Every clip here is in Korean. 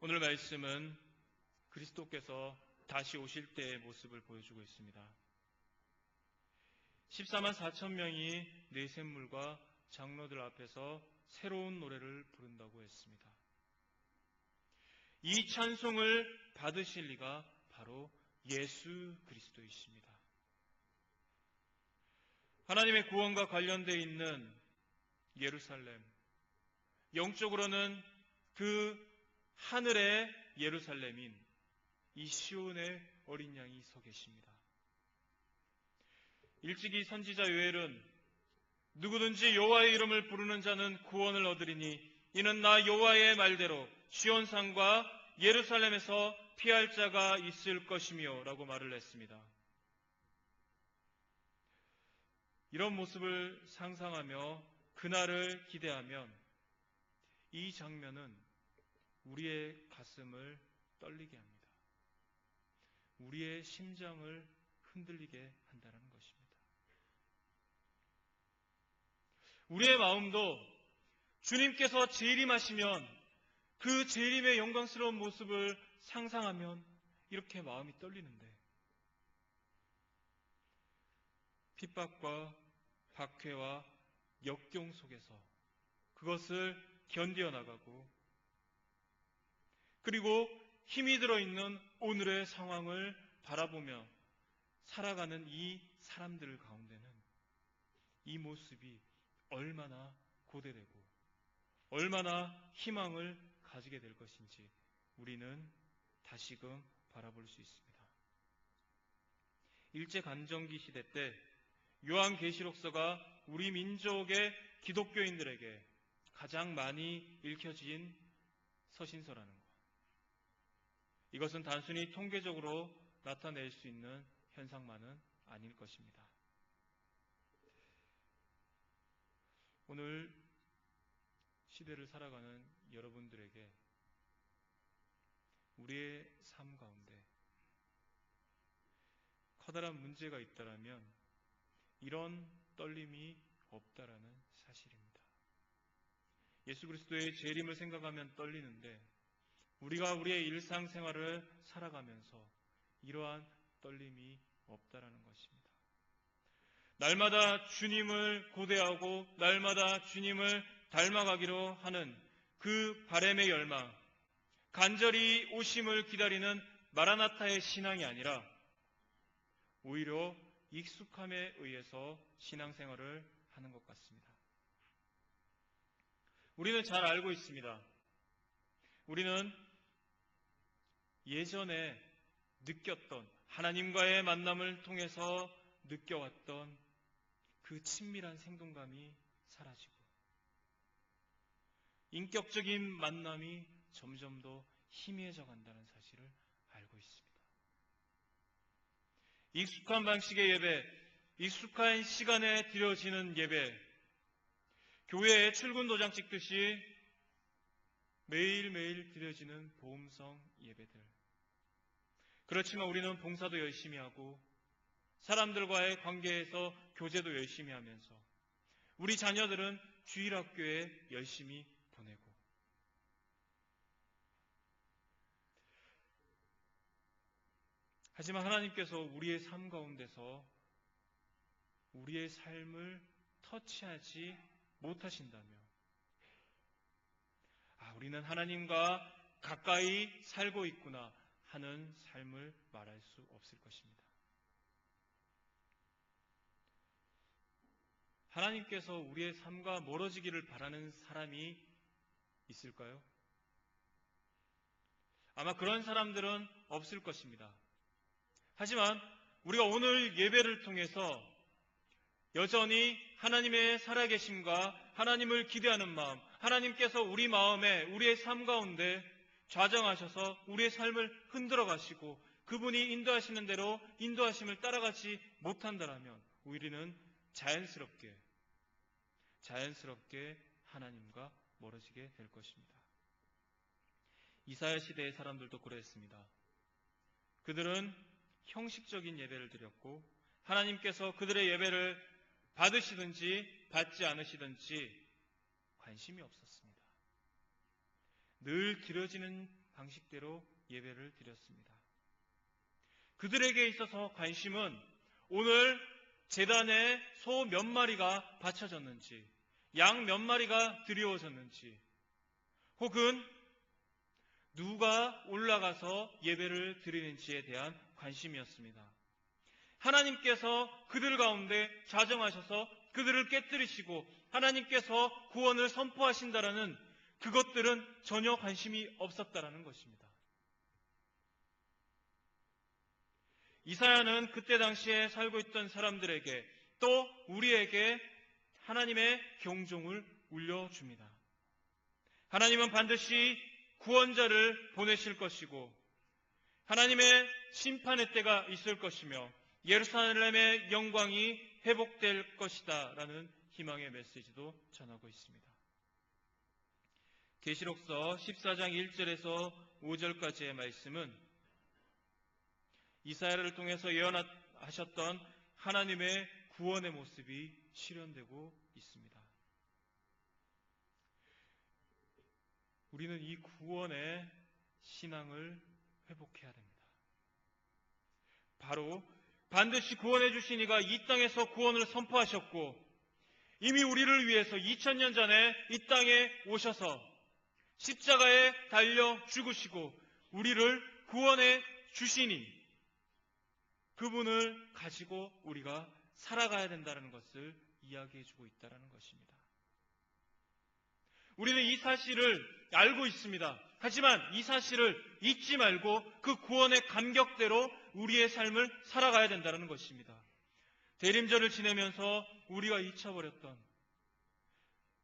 오늘 말씀은 그리스도께서 다시 오실 때의 모습을 보여주고 있습니다. 14만 4천 명이 내샘물과 장로들 앞에서 새로운 노래를 부른다고 했습니다. 이 찬송을 받으실 리가 바로 예수 그리스도이십니다. 하나님의 구원과 관련되어 있는 예루살렘, 영적으로는 그 하늘의 예루살렘인 이 시온의 어린 양이 서 계십니다. 일찍이 선지자 요엘은 누구든지 여호와의 이름을 부르는 자는 구원을 얻으리니 이는 나 여호와의 말대로 시온산과 예루살렘에서 피할 자가 있을 것이며 라고 말을 했습니다. 이런 모습을 상상하며 그날을 기대하면 이 장면은 우리의 가슴을 떨리게 합니다. 우리의 심장을 흔들리게 한다는 것입니다. 우리의 마음도 주님께서 재림하시면 그 재림의 영광스러운 모습을 상상하면 이렇게 마음이 떨리는데 핍박과 박해와 역경 속에서 그것을 견디어 나가고 그리고 힘이 들어있는 오늘의 상황을 바라보며 살아가는 이 사람들 가운데는 이 모습이 얼마나 고대되고 얼마나 희망을 가지게 될 것인지 우리는 다시금 바라볼 수 있습니다. 일제강점기 시대 때 요한계시록서가 우리 민족의 기독교인들에게 가장 많이 읽혀진 서신서라는 것. 이것은 단순히 통계적으로 나타낼 수 있는 현상만은 아닐 것입니다. 오늘 시대를 살아가는 여러분들에게 우리의 삶 가운데 커다란 문제가 있다라면 이런 떨림이 없다라는 사실입니다. 예수 그리스도의 재림을 생각하면 떨리는데 우리가 우리의 일상생활을 살아가면서 이러한 떨림이 없다라는 것입니다. 날마다 주님을 고대하고 날마다 주님을 닮아가기로 하는 그 바람의 열망, 간절히 오심을 기다리는 마라나타의 신앙이 아니라 오히려 익숙함에 의해서 신앙생활을 하는 것 같습니다. 우리는 잘 알고 있습니다. 우리는 예전에 느꼈던 하나님과의 만남을 통해서 느껴왔던 그 친밀한 생동감이 사라지고 인격적인 만남이 점점 더 희미해져 간다는 사실을 알고 있습니다. 익숙한 방식의 예배, 익숙한 시간에 드려지는 예배, 교회에 출근 도장 찍듯이 매일매일 드려지는 보험성 예배들. 그렇지만 우리는 봉사도 열심히 하고 사람들과의 관계에서 교제도 열심히 하면서 우리 자녀들은 주일학교에 열심히 보내고 하지만 하나님께서 우리의 삶 가운데서 우리의 삶을 터치하지 못하신다면 우리는 하나님과 가까이 살고 있구나 하는 삶을 말할 수 없을 것입니다. 하나님께서 우리의 삶과 멀어지기를 바라는 사람이 있을까요? 아마 그런 사람들은 없을 것입니다. 하지만 우리가 오늘 예배를 통해서 여전히 하나님의 살아계심과 하나님을 기대하는 마음, 하나님께서 우리 마음에 우리의 삶 가운데 좌정하셔서 우리의 삶을 흔들어 가시고 그분이 인도하시는 대로 인도하심을 따라가지 못한다면 우리는 자연스럽게 하나님과 멀어지게 될 것입니다. 이사야 시대의 사람들도 그랬습니다. 그들은 형식적인 예배를 드렸고 하나님께서 그들의 예배를 받으시든지 받지 않으시든지 관심이 없었습니다. 늘 드려지는 방식대로 예배를 드렸습니다. 그들에게 있어서 관심은 오늘 제단에 소 몇 마리가 바쳐졌는지, 양 몇 마리가 드리워졌는지, 혹은 누가 올라가서 예배를 드리는지에 대한 관심이었습니다. 하나님께서 그들 가운데 자정하셔서 그들을 깨뜨리시고 하나님께서 구원을 선포하신다라는 그것들은 전혀 관심이 없었다라는 것입니다. 이사야는 그때 당시에 살고 있던 사람들에게 또 우리에게 하나님의 경종을 울려줍니다. 하나님은 반드시 구원자를 보내실 것이고 하나님의 심판의 때가 있을 것이며 예루살렘의 영광이 회복될 것이다 라는 희망의 메시지도 전하고 있습니다. 계시록서 14장 1절에서 5절까지의 말씀은 이사야를 통해서 예언하셨던 하나님의 구원의 모습이 실현되고 있습니다. 우리는 이 구원의 신앙을 회복해야 됩니다. 바로 반드시 구원해 주신 이가 이 땅에서 구원을 선포하셨고 이미 우리를 위해서 2000년 전에 이 땅에 오셔서 십자가에 달려 죽으시고 우리를 구원해 주시니 그분을 가지고 우리가 살아가야 된다는 것을 이야기해주고 있다는 것입니다. 우리는 이 사실을 알고 있습니다. 하지만 이 사실을 잊지 말고 그 구원의 감격대로 우리의 삶을 살아가야 된다는 것입니다. 대림절을 지내면서 우리가 잊혀버렸던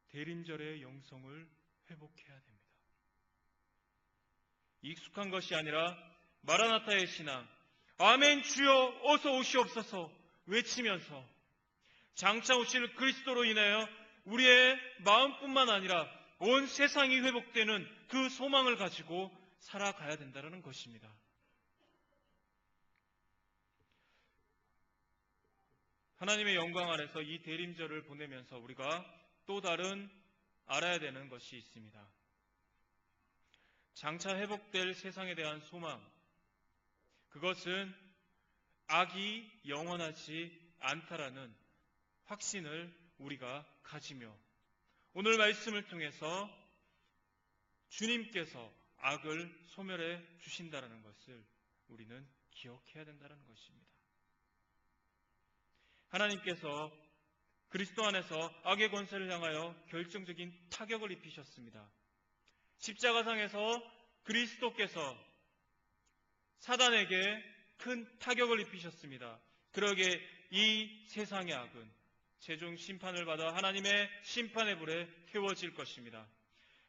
대림절의 영성을 회복해야 됩니다. 익숙한 것이 아니라 마라나타의 신앙, 아멘 주여 어서 오시옵소서 외치면서 장차 오실 그리스도로 인하여 우리의 마음뿐만 아니라 온 세상이 회복되는 그 소망을 가지고 살아가야 된다는 것입니다. 하나님의 영광 아래서 이 대림절을 보내면서 우리가 또 다른 알아야 되는 것이 있습니다. 장차 회복될 세상에 대한 소망, 그것은 악이 영원하지 않다라는 확신을 우리가 가지며 오늘 말씀을 통해서 주님께서 악을 소멸해 주신다는 것을 우리는 기억해야 된다는 것입니다. 하나님께서 그리스도 안에서 악의 권세를 향하여 결정적인 타격을 입히셨습니다. 십자가상에서 그리스도께서 사단에게 큰 타격을 입히셨습니다. 그러기에 이 세상의 악은 최종 심판을 받아 하나님의 심판의 불에 태워질 것입니다.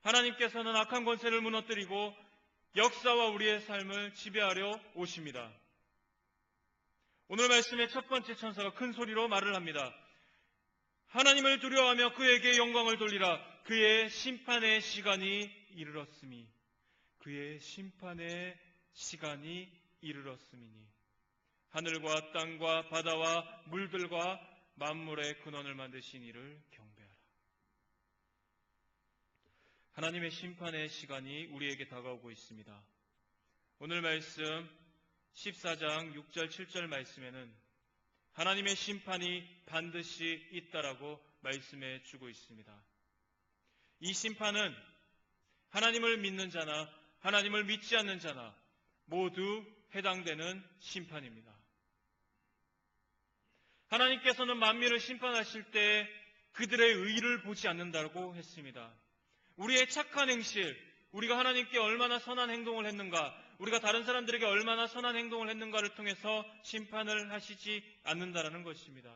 하나님께서는 악한 권세를 무너뜨리고 역사와 우리의 삶을 지배하려 오십니다. 오늘 말씀의 첫 번째 천사가 큰 소리로 말을 합니다. 하나님을 두려워하며 그에게 영광을 돌리라. 그의 심판의 시간이 이르렀으니 그의 심판의 시간이 이르렀음이니 하늘과 땅과 바다와 물들과 만물의 근원을 만드신 이를 경배하라. 하나님의 심판의 시간이 우리에게 다가오고 있습니다. 오늘 말씀 14장 6절 7절 말씀에는 하나님의 심판이 반드시 있다라고 말씀해 주고 있습니다. 이 심판은 하나님을 믿는 자나 하나님을 믿지 않는 자나 모두 해당되는 심판입니다. 하나님께서는 만민을 심판하실 때 그들의 의를 보지 않는다고 했습니다. 우리의 착한 행실, 우리가 하나님께 얼마나 선한 행동을 했는가, 우리가 다른 사람들에게 얼마나 선한 행동을 했는가를 통해서 심판을 하시지 않는다라는 것입니다.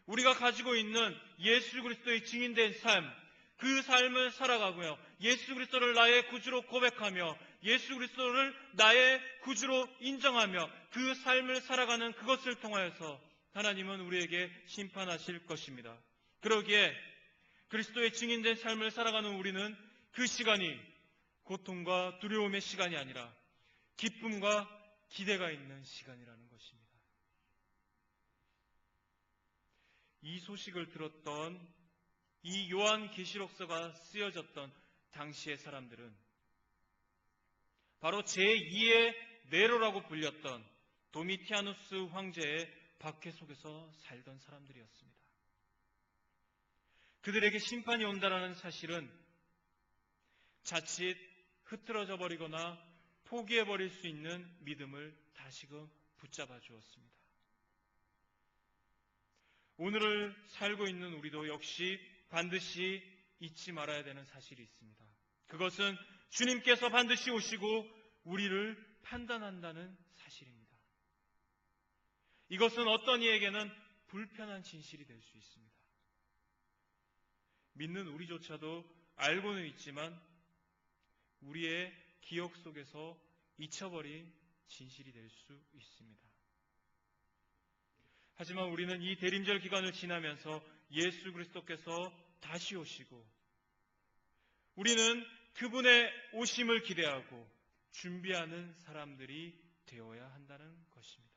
우리가 가지고 있는 예수 그리스도의 증인된 삶, 그 삶을 살아가고요. 예수 그리스도를 나의 구주로 고백하며 예수 그리스도를 나의 구주로 인정하며 그 삶을 살아가는 그것을 통하여서 하나님은 우리에게 심판하실 것입니다. 그러기에 그리스도의 증인된 삶을 살아가는 우리는 그 시간이 고통과 두려움의 시간이 아니라 기쁨과 기대가 있는 시간이라는 것입니다. 이 소식을 들었던 이 요한계시록서가 쓰여졌던 당시의 사람들은 바로 제2의 네로라고 불렸던 도미티아누스 황제의 박해 속에서 살던 사람들이었습니다. 그들에게 심판이 온다라는 사실은 자칫 흐트러져 버리거나 포기해버릴 수 있는 믿음을 다시금 붙잡아 주었습니다. 오늘을 살고 있는 우리도 역시 반드시 잊지 말아야 되는 사실이 있습니다. 그것은 주님께서 반드시 오시고 우리를 판단한다는 사실입니다. 이것은 어떤 이에게는 불편한 진실이 될 수 있습니다. 믿는 우리조차도 알고는 있지만 우리의 기억 속에서 잊혀버린 진실이 될 수 있습니다. 하지만 우리는 이 대림절 기간을 지나면서 예수 그리스도께서 다시 오시고 우리는 그분의 오심을 기대하고 준비하는 사람들이 되어야 한다는 것입니다.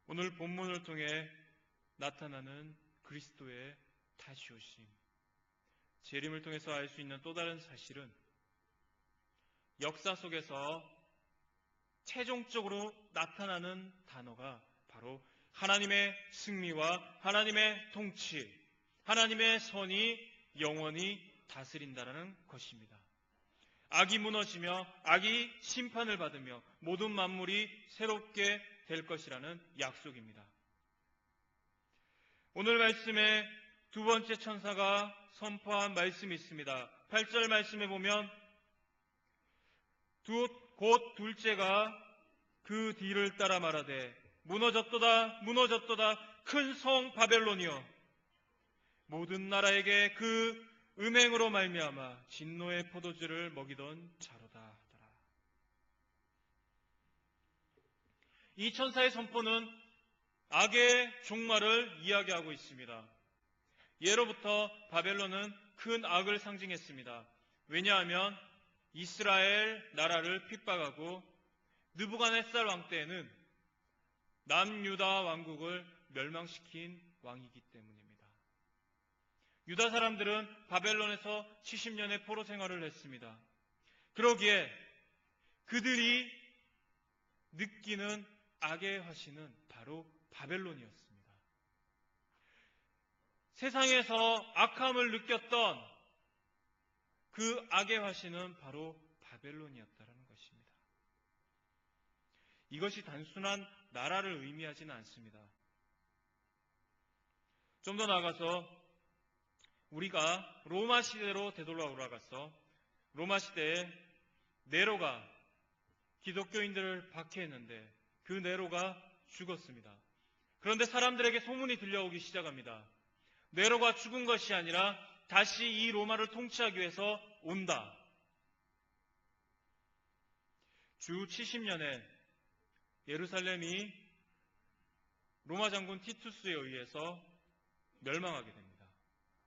오늘 본문을 통해 나타나는 그리스도의 다시 오심, 재림을 통해서 알 수 있는 또 다른 사실은 역사 속에서 최종적으로 나타나는 단어가 바로 하나님의 승리와 하나님의 통치, 하나님의 선이 영원히 다스린다라는 것입니다. 악이 무너지며 악이 심판을 받으며 모든 만물이 새롭게 될 것이라는 약속입니다. 오늘 말씀에 두 번째 천사가 선포한 말씀이 있습니다. 8절 말씀에 보면 곧 둘째가 그 뒤를 따라 말하되 무너졌도다 무너졌도다 큰 성 바벨론이여 모든 나라에게 그 음행으로 말미암아 진노의 포도주를 먹이던 자로다 하더라. 이 천사의 선포는 악의 종말을 이야기하고 있습니다. 예로부터 바벨론은 큰 악을 상징했습니다. 왜냐하면 이스라엘 나라를 핍박하고 느부갓네살 왕 때에는 남유다 왕국을 멸망시킨 왕이기 때문입니다. 유다 사람들은 바벨론에서 70년의 포로 생활을 했습니다. 그러기에 그들이 느끼는 악의 화신은 바로 바벨론이었습니다. 세상에서 악함을 느꼈던 그 악의 화신은 바로 바벨론이었다는 것입니다. 이것이 단순한 나라를 의미하지는 않습니다. 좀 더 나아가서 우리가 로마 시대로 되돌아가서 로마 시대에 네로가 기독교인들을 박해했는데 그 네로가 죽었습니다. 그런데 사람들에게 소문이 들려오기 시작합니다. 네로가 죽은 것이 아니라 다시 이 로마를 통치하기 위해서 온다. 주 70년에 예루살렘이 로마 장군 티투스에 의해서 멸망하게 됩니다.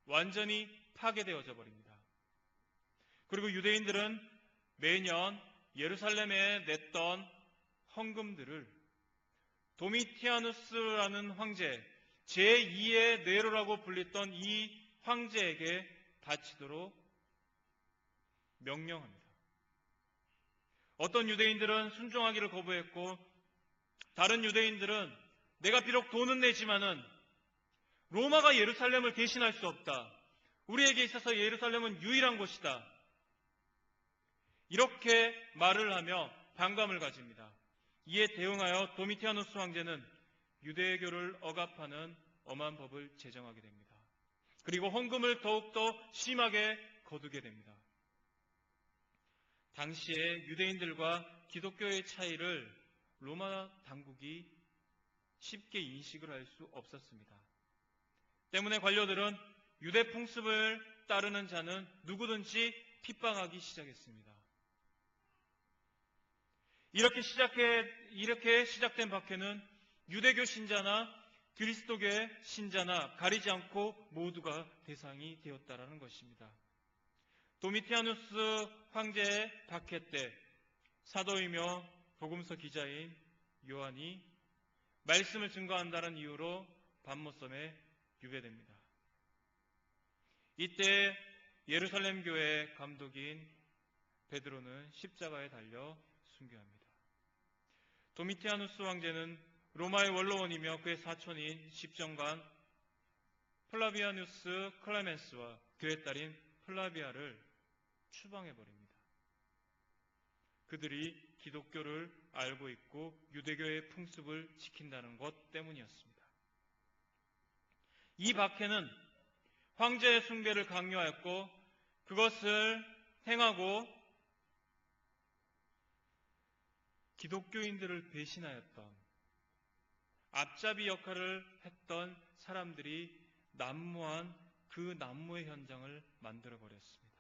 완전히 파괴되어져 버립니다. 그리고 유대인들은 매년 예루살렘에 냈던 헌금들을 도미티아누스라는 황제, 제2의 네로라고 불렸던 이 황제에게 바치도록 명령합니다. 어떤 유대인들은 순종하기를 거부했고 다른 유대인들은 내가 비록 돈은 내지만은 로마가 예루살렘을 대신할 수 없다. 우리에게 있어서 예루살렘은 유일한 곳이다. 이렇게 말을 하며 반감을 가집니다. 이에 대응하여 도미티아누스 황제는 유대교를 억압하는 엄한 법을 제정하게 됩니다. 그리고 헌금을 더욱더 심하게 거두게 됩니다. 당시에 유대인들과 기독교의 차이를 로마 당국이 쉽게 인식을 할 수 없었습니다. 때문에 관료들은 유대 풍습을 따르는 자는 누구든지 핍박하기 시작했습니다. 이렇게 시작된 박해는 유대교 신자나 그리스도교의 신자나 가리지 않고 모두가 대상이 되었다라는 것입니다. 도미티아누스 황제의 박해 때 사도이며 복음서 기자인 요한이 말씀을 증거한다는 이유로 밤모섬에 유배됩니다. 이때 예루살렘 교회 감독인 베드로는 십자가에 달려 순교합니다. 도미티아누스 황제는 로마의 원로원이며 그의 사촌인 십정관 플라비아누스 클레멘스와 그의 딸인 플라비아를 추방해버립니다. 그들이 기독교를 알고 있고 유대교의 풍습을 지킨다는 것 때문이었습니다. 이 박해는 황제의 숭배를 강요하였고 그것을 행하고 기독교인들을 배신하였던 앞잡이 역할을 했던 사람들이 난무한 그 난무의 현장을 만들어버렸습니다.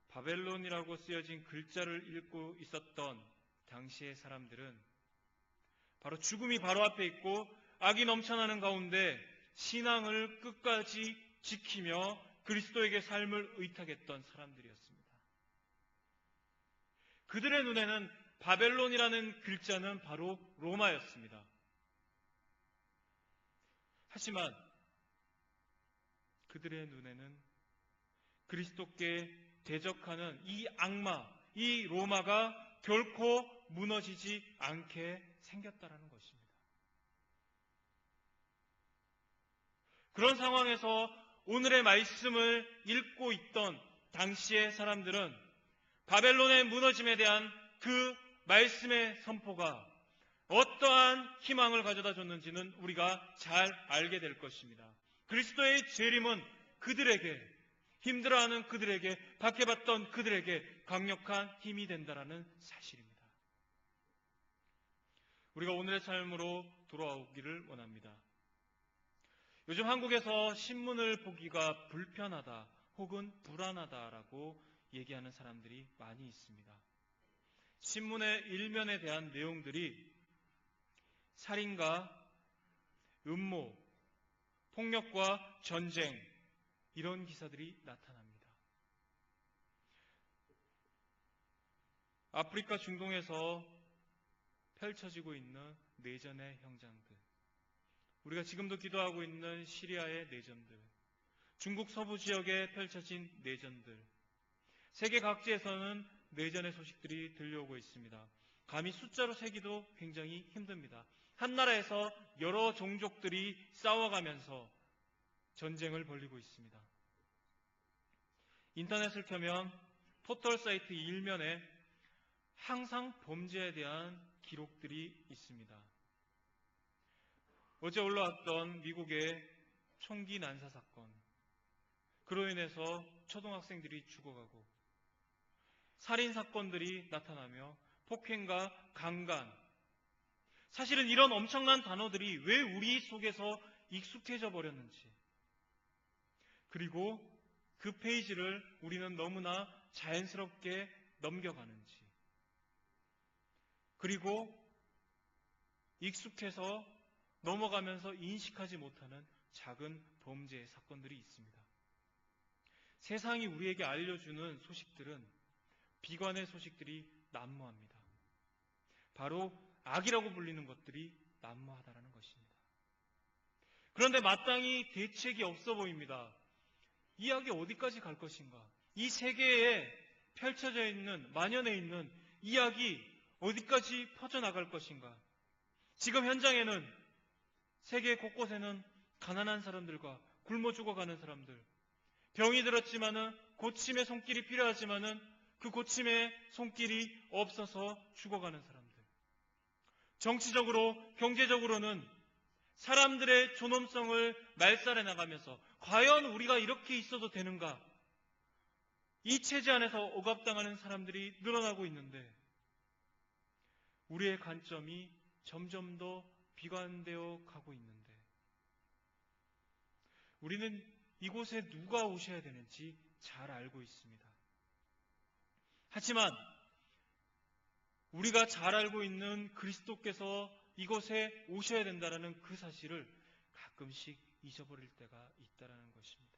바벨론이라고 쓰여진 글자를 읽고 있었던 당시의 사람들은 바로 죽음이 바로 앞에 있고 악이 넘쳐나는 가운데 신앙을 끝까지 지키며 그리스도에게 삶을 의탁했던 사람들이었습니다. 그들의 눈에는 바벨론이라는 글자는 바로 로마였습니다. 하지만 그들의 눈에는 그리스도께 대적하는 이 악마, 이 로마가 결코 무너지지 않게 생겼다라는 것입니다. 그런 상황에서 오늘의 말씀을 읽고 있던 당시의 사람들은 바벨론의 무너짐에 대한 그 말씀의 선포가 어떠한 희망을 가져다 줬는지는 우리가 잘 알게 될 것입니다. 그리스도의 재림은 그들에게, 힘들어하는 그들에게, 박해받던 그들에게 강력한 힘이 된다라는 사실입니다. 우리가 오늘의 삶으로 돌아오기를 원합니다. 요즘 한국에서 신문을 보기가 불편하다 혹은 불안하다라고 얘기하는 사람들이 많이 있습니다. 신문의 일면에 대한 내용들이 살인과 음모, 폭력과 전쟁 이런 기사들이 나타납니다. 아프리카 중동에서 펼쳐지고 있는 내전의 현장들, 우리가 지금도 기도하고 있는 시리아의 내전들, 중국 서부 지역에 펼쳐진 내전들, 세계 각지에서는 내전의 소식들이 들려오고 있습니다. 감히 숫자로 세기도 굉장히 힘듭니다. 한 나라에서 여러 종족들이 싸워가면서 전쟁을 벌이고 있습니다. 인터넷을 켜면 포털 사이트 일면에 항상 범죄에 대한 기록들이 있습니다. 어제 올라왔던 미국의 총기 난사 사건, 그로 인해서 초등학생들이 죽어가고 살인 사건들이 나타나며 폭행과 강간, 사실은 이런 엄청난 단어들이 왜 우리 속에서 익숙해져 버렸는지, 그리고 그 페이지를 우리는 너무나 자연스럽게 넘겨가는지, 그리고 익숙해서 넘어가면서 인식하지 못하는 작은 범죄의 사건들이 있습니다. 세상이 우리에게 알려주는 소식들은 비관의 소식들이 난무합니다. 바로 악이라고 불리는 것들이 난무하다라는 것입니다. 그런데 마땅히 대책이 없어 보입니다. 이 악이 어디까지 갈 것인가? 이 세계에 펼쳐져 있는, 만연해 있는 이 악이 어디까지 퍼져나갈 것인가? 지금 현장에는 세계 곳곳에는 가난한 사람들과 굶어 죽어가는 사람들, 병이 들었지만은 고침의 손길이 필요하지만은 그 고침의 손길이 없어서 죽어가는 사람들, 정치적으로, 경제적으로는 사람들의 존엄성을 말살해 나가면서 과연 우리가 이렇게 있어도 되는가? 이 체제 안에서 억압당하는 사람들이 늘어나고 있는데 우리의 관점이 점점 더 비관되어 가고 있는데 우리는 이곳에 누가 오셔야 되는지 잘 알고 있습니다. 하지만 우리가 잘 알고 있는 그리스도께서 이곳에 오셔야 된다는 그 사실을 가끔씩 잊어버릴 때가 있다는 것입니다.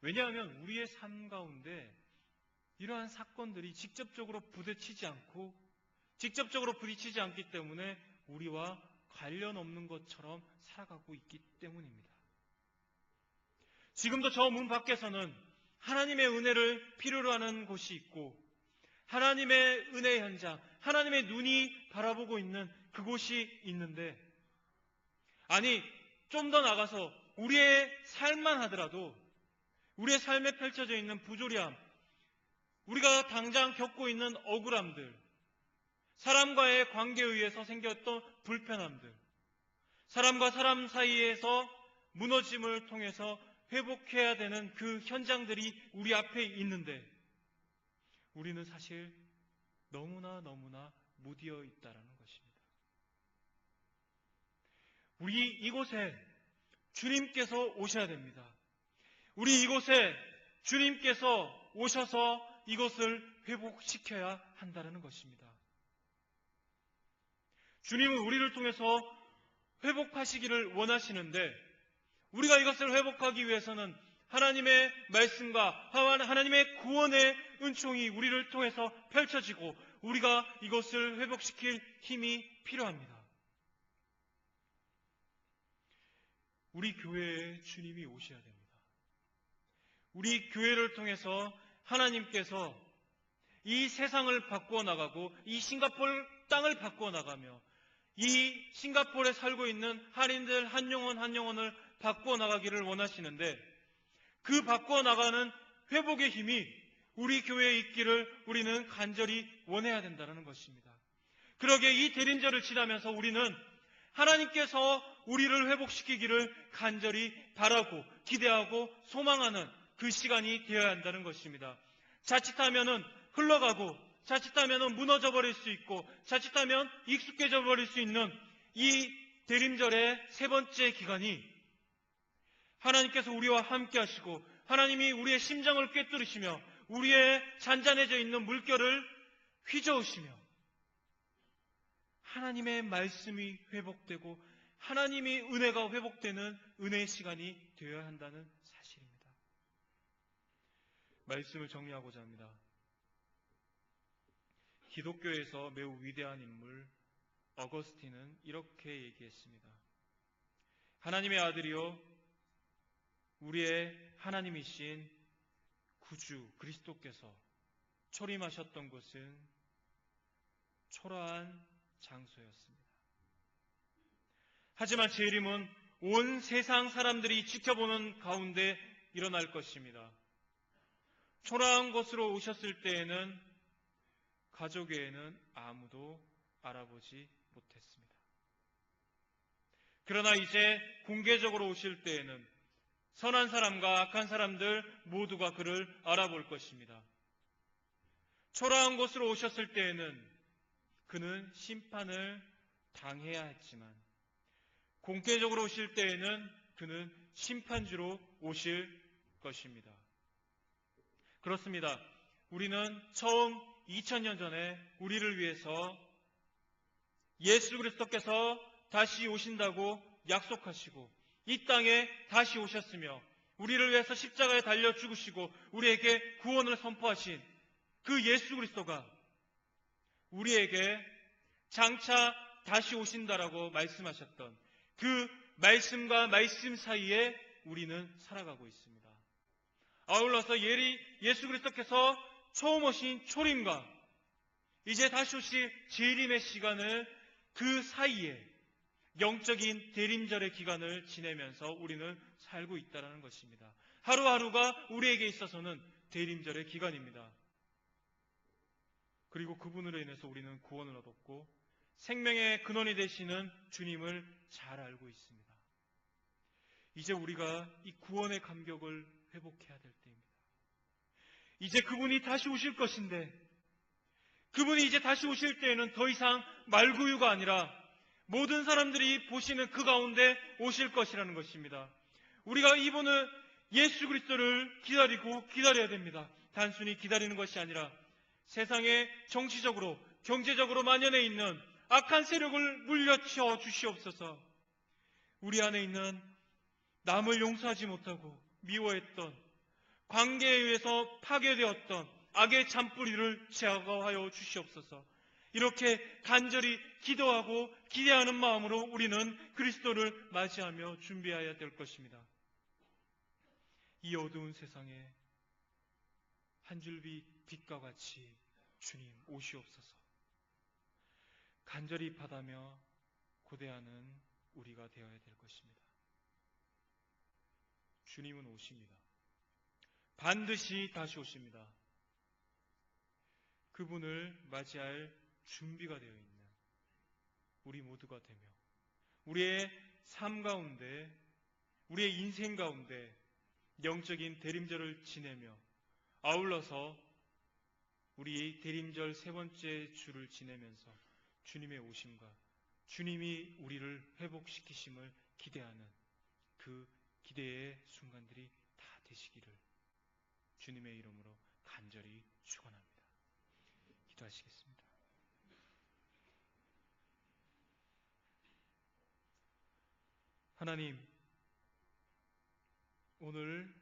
왜냐하면 우리의 삶 가운데 이러한 사건들이 직접적으로 부딪히지 않고 직접적으로 부딪히지 않기 때문에 우리와 관련 없는 것처럼 살아가고 있기 때문입니다. 지금도 저 문 밖에서는 하나님의 은혜를 필요로 하는 곳이 있고 하나님의 은혜의 현장, 하나님의 눈이 바라보고 있는 그곳이 있는데, 아니 좀 더 나가서 우리의 삶만 하더라도 우리의 삶에 펼쳐져 있는 부조리함, 우리가 당장 겪고 있는 억울함들, 사람과의 관계에 의해서 생겼던 불편함들, 사람과 사람 사이에서 무너짐을 통해서 회복해야 되는 그 현장들이 우리 앞에 있는데 우리는 사실 너무나 무디어 있다는 것입니다. 우리 이곳에 주님께서 오셔야 됩니다. 우리 이곳에 주님께서 오셔서 이것을 회복시켜야 한다는 것입니다. 주님은 우리를 통해서 회복하시기를 원하시는데 우리가 이것을 회복하기 위해서는 하나님의 말씀과 하나님의 구원의 은총이 우리를 통해서 펼쳐지고 우리가 이것을 회복시킬 힘이 필요합니다. 우리 교회에 주님이 오셔야 됩니다. 우리 교회를 통해서 하나님께서 이 세상을 바꾸어 나가고 이 싱가포르 땅을 바꾸어 나가며 이 싱가포르에 살고 있는 한인들 한 영혼을 바꾸어 나가기를 원하시는데 그 바꾸어 나가는 회복의 힘이 우리 교회에 있기를 우리는 간절히 원해야 된다는 것입니다. 그러기에 이 대림절을 지나면서 우리는 하나님께서 우리를 회복시키기를 간절히 바라고 기대하고 소망하는 그 시간이 되어야 한다는 것입니다. 자칫하면은 흘러가고 자칫하면은 무너져 버릴 수 있고 자칫하면 익숙해져 버릴 수 있는 이 대림절의 세 번째 기간이 하나님께서 우리와 함께 하시고 하나님이 우리의 심장을 꿰뚫으시며 우리의 잔잔해져 있는 물결을 휘저으시며 하나님의 말씀이 회복되고 하나님의 은혜가 회복되는 은혜의 시간이 되어야 한다는 사실입니다. 말씀을 정리하고자 합니다. 기독교에서 매우 위대한 인물 어거스틴은 이렇게 얘기했습니다. 하나님의 아들이요 우리의 하나님이신 구주 그리스도께서 초림하셨던 곳은 초라한 장소였습니다. 하지만 재림은 온 세상 사람들이 지켜보는 가운데 일어날 것입니다. 초라한 곳으로 오셨을 때에는 가족 외에는 아무도 알아보지 못했습니다. 그러나 이제 공개적으로 오실 때에는 선한 사람과 악한 사람들 모두가 그를 알아볼 것입니다. 초라한 곳으로 오셨을 때에는 그는 심판을 당해야 했지만 공개적으로 오실 때에는 그는 심판주로 오실 것입니다. 그렇습니다. 우리는 처음 2000년 전에 우리를 위해서 예수 그리스도께서 다시 오신다고 약속하시고 이 땅에 다시 오셨으며 우리를 위해서 십자가에 달려 죽으시고 우리에게 구원을 선포하신 그 예수 그리스도가 우리에게 장차 다시 오신다라고 말씀하셨던 그 말씀과 말씀 사이에 우리는 살아가고 있습니다. 아울러서 예수 그리스도께서 처음 오신 초림과 이제 다시 오실 재림의 시간을 그 사이에 영적인 대림절의 기간을 지내면서 우리는 살고 있다는 것입니다. 하루하루가 우리에게 있어서는 대림절의 기간입니다. 그리고 그분으로 인해서 우리는 구원을 얻었고 생명의 근원이 되시는 주님을 잘 알고 있습니다. 이제 우리가 이 구원의 감격을 회복해야 될 때입니다. 이제 그분이 다시 오실 것인데 그분이 이제 다시 오실 때에는 더 이상 말구유가 아니라 모든 사람들이 보시는 그 가운데 오실 것이라는 것입니다. 우리가 이분을 예수 그리스도를 기다려야 됩니다. 단순히 기다리는 것이 아니라 세상에 정치적으로 경제적으로 만연해 있는 악한 세력을 물려쳐 주시옵소서. 우리 안에 있는 남을 용서하지 못하고 미워했던 관계에 의해서 파괴되었던 악의 잔뿌리를 제거하여 주시옵소서. 이렇게 간절히 기도하고 기대하는 마음으로 우리는 그리스도를 맞이하며 준비해야 될 것입니다. 이 어두운 세상에 한 줄기 빛과 같이 주님 오시옵소서. 간절히 바라며 고대하는 우리가 되어야 될 것입니다. 주님은 오십니다. 반드시 다시 오십니다. 그분을 맞이할 준비가 되어 있는 우리 모두가 되며 우리의 삶 가운데, 우리의 인생 가운데 영적인 대림절을 지내며 아울러서 우리 대림절 세 번째 주를 지내면서 주님의 오심과 주님이 우리를 회복시키심을 기대하는 그 기대의 순간들이 다 되시기를 주님의 이름으로 간절히 축원합니다. 기도하시겠습니다. 하나님, 오늘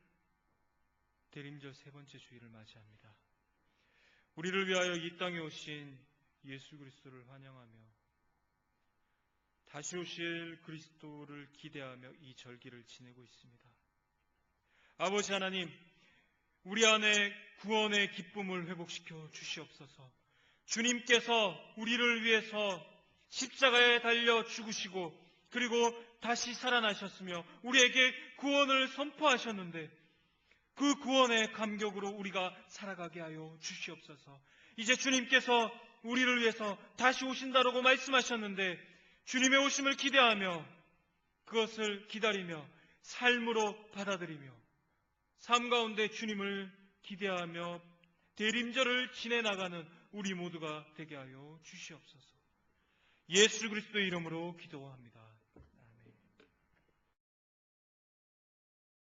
대림절 세 번째 주일을 맞이합니다. 우리를 위하여 이 땅에 오신 예수 그리스도를 환영하며 다시 오실 그리스도를 기대하며 이 절기를 지내고 있습니다. 아버지 하나님, 우리 안에 구원의 기쁨을 회복시켜 주시옵소서. 주님께서 우리를 위해서 십자가에 달려 죽으시고 그리고 다시 살아나셨으며 우리에게 구원을 선포하셨는데 그 구원의 감격으로 우리가 살아가게 하여 주시옵소서. 이제 주님께서 우리를 위해서 다시 오신다라고 말씀하셨는데 주님의 오심을 기대하며 그것을 기다리며 삶으로 받아들이며 삶 가운데 주님을 기대하며 대림절을 지내나가는 우리 모두가 되게 하여 주시옵소서. 예수 그리스도의 이름으로 기도합니다.